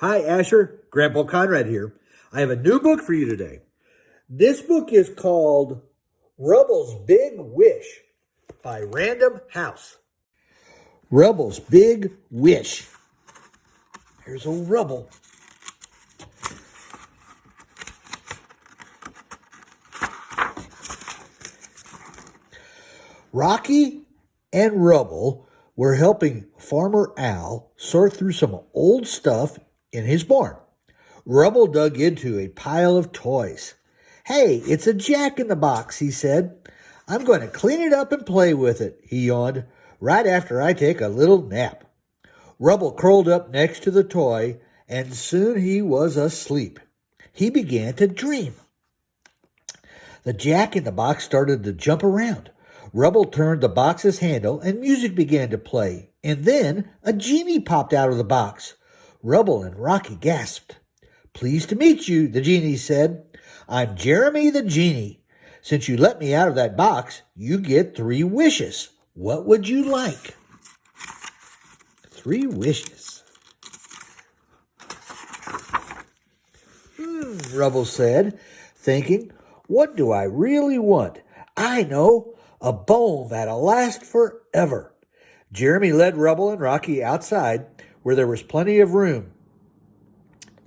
Hi, Asher. Grandpa Conrad here. I have a new book for you today. This book is called Rubble's Big Wish by Random House. Rubble's Big Wish. Here's old Rubble. Rocky and Rubble were helping Farmer Al sort through some old stuff in his barn. Rubble dug into a pile of toys. "Hey, it's a jack-in-the-box," he said. "I'm going to clean it up and play with it," he yawned, "right after I take a little nap." Rubble curled up next to the toy, and soon he was asleep. He began to dream. The jack-in-the-box started to jump around. Rubble turned the box's handle, and music began to play. And then a genie popped out of the box. Rubble and Rocky gasped. "Pleased to meet you," the genie said. "I'm Jeremy the genie. Since you let me out of that box, you get 3 wishes. What would you like?" 3 wishes. Rubble said, thinking, "What do I really want? I know, a bone that'll last forever." Jeremy led Rubble and Rocky outside where there was plenty of room.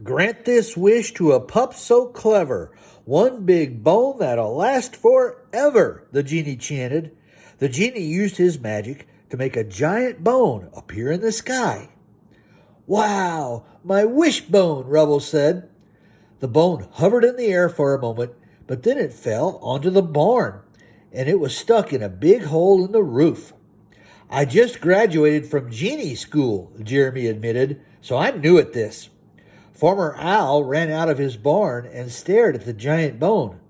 "Grant this wish to a pup so clever, one big bone that'll last forever," the genie chanted. The genie used his magic to make a giant bone appear in the sky. "Wow, my wishbone," Rubble said. The bone hovered in the air for a moment, but then it fell onto the barn, and it was stuck in a big hole in the roof. "I just graduated from genie school," Jeremy admitted, "so I'm new at this." Farmer Owl ran out of his barn and stared at the giant bone.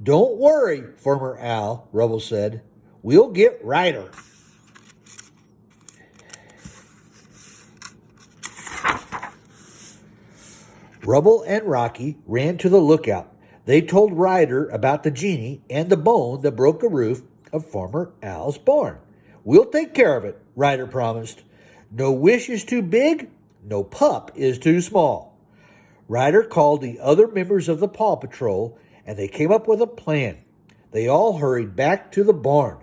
"Don't worry, Farmer Owl," Rubble said. "We'll get Ryder." Rubble and Rocky ran to the lookout. They told Ryder about the genie and the bone that broke the roof of Farmer Owl's barn. "We'll take care of it," Ryder promised. "No wish is too big, no pup is too small." Ryder called the other members of the Paw Patrol, and they came up with a plan. They all hurried back to the barn.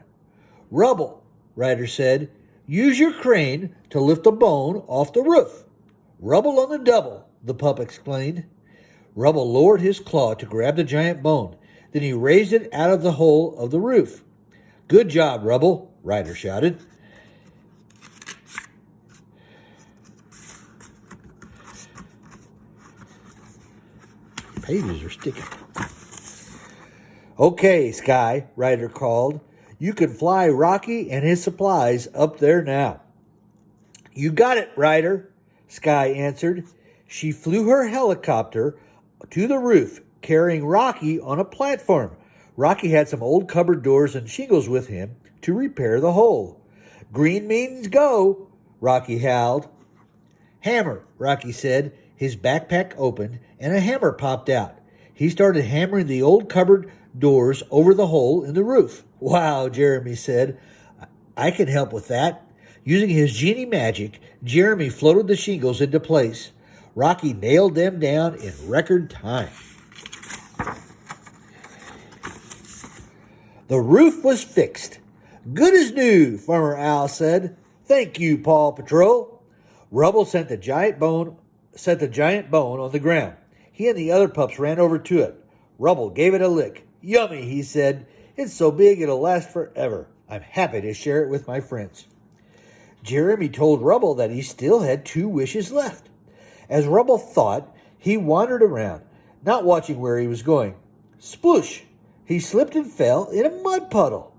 "Rubble," Ryder said, "use your crane to lift the bone off the roof." "Rubble on the double," the pup explained. Rubble lowered his claw to grab the giant bone. Then he raised it out of the hole of the roof. "Good job, Rubble," Ryder shouted. Pages are sticking. "Okay, Sky," Ryder called. "You can fly Rocky and his supplies up there now." "You got it, Ryder," Sky answered. She flew her helicopter to the roof, carrying Rocky on a platform. Rocky had some old cupboard doors and shingles with him to repair the hole. "Green means go," Rocky howled. "Hammer," Rocky said. His backpack opened and a hammer popped out. He started hammering the old cupboard doors over the hole in the roof. "Wow," Jeremy said. "I can help with that." Using his genie magic, Jeremy floated the shingles into place. Rocky nailed them down in record time. The roof was fixed. "Good as new," Farmer Owl said. "Thank you, Paw Patrol." Rubble sent the giant bone on the ground. He and the other pups ran over to it. Rubble gave it a lick. "Yummy," he said. "It's so big it'll last forever. I'm happy to share it with my friends." Jeremy told Rubble that he still had 2 wishes left. As Rubble thought, he wandered around, not watching where he was going. Sploosh! He slipped and fell in a mud puddle.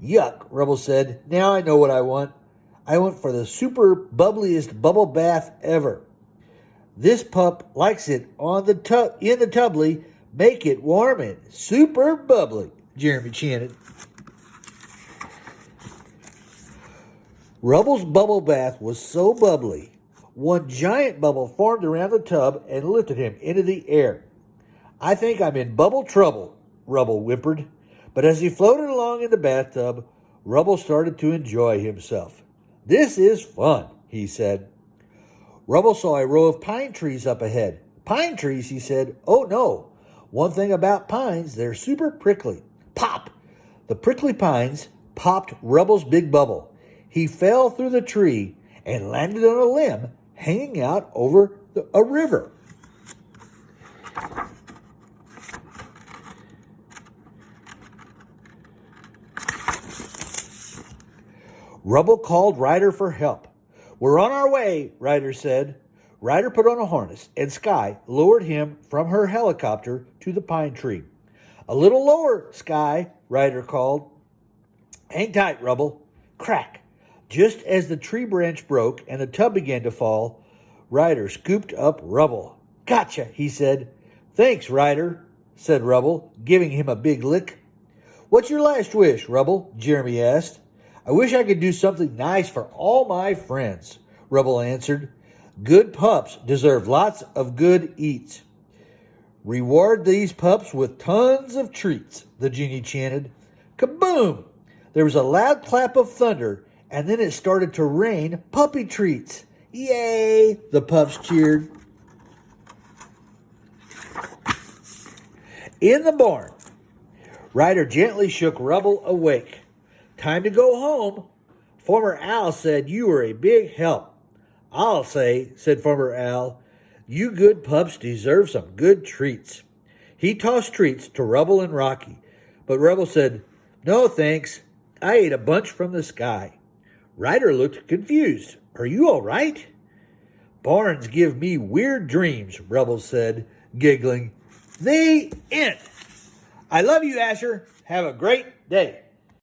"Yuck," Rubble said. "Now I know what I want. I want for the super bubbliest bubble bath ever." "This pup likes it in the tubbly. Make it warm and super bubbly," Jeremy chanted. Rubble's bubble bath was so bubbly, one giant bubble formed around the tub and lifted him into the air. "I think I'm in bubble trouble," Rubble whimpered. But as he floated along in the bathtub, Rubble started to enjoy himself. "This is fun," he said. Rubble saw a row of pine trees up ahead. Pine trees, he said. Oh no. One thing about pines, they're super prickly. Pop! The prickly pines popped Rubble's big bubble. He fell through the tree and landed on a limb hanging out over a river. Rubble called Ryder for help. We're on our way, Ryder said. Ryder put on a harness, and Sky lowered him from her helicopter to the pine tree. A little lower, Sky, Ryder called. Hang tight, Rubble. Crack. Just as the tree branch broke and the tub began to fall, Ryder scooped up Rubble. Gotcha, he said. Thanks, Ryder, said Rubble, giving him a big lick. What's your last wish, Rubble? Jeremy asked. I wish I could do something nice for all my friends, Rubble answered. Good pups deserve lots of good eats. Reward these pups with tons of treats, the genie chanted. Kaboom! There was a loud clap of thunder, and then it started to rain puppy treats. Yay! The pups cheered. In the barn, Ryder gently shook Rubble awake. Time to go home. Farmer Owl said you were a big help. I'll say, said Farmer Owl, you good pups deserve some good treats. He tossed treats to Rubble and Rocky, but Rubble said, no thanks, I ate a bunch from the sky. Ryder looked confused. Are you all right? Barns give me weird dreams, Rubble said, giggling. The end. I love you, Asher. Have a great day.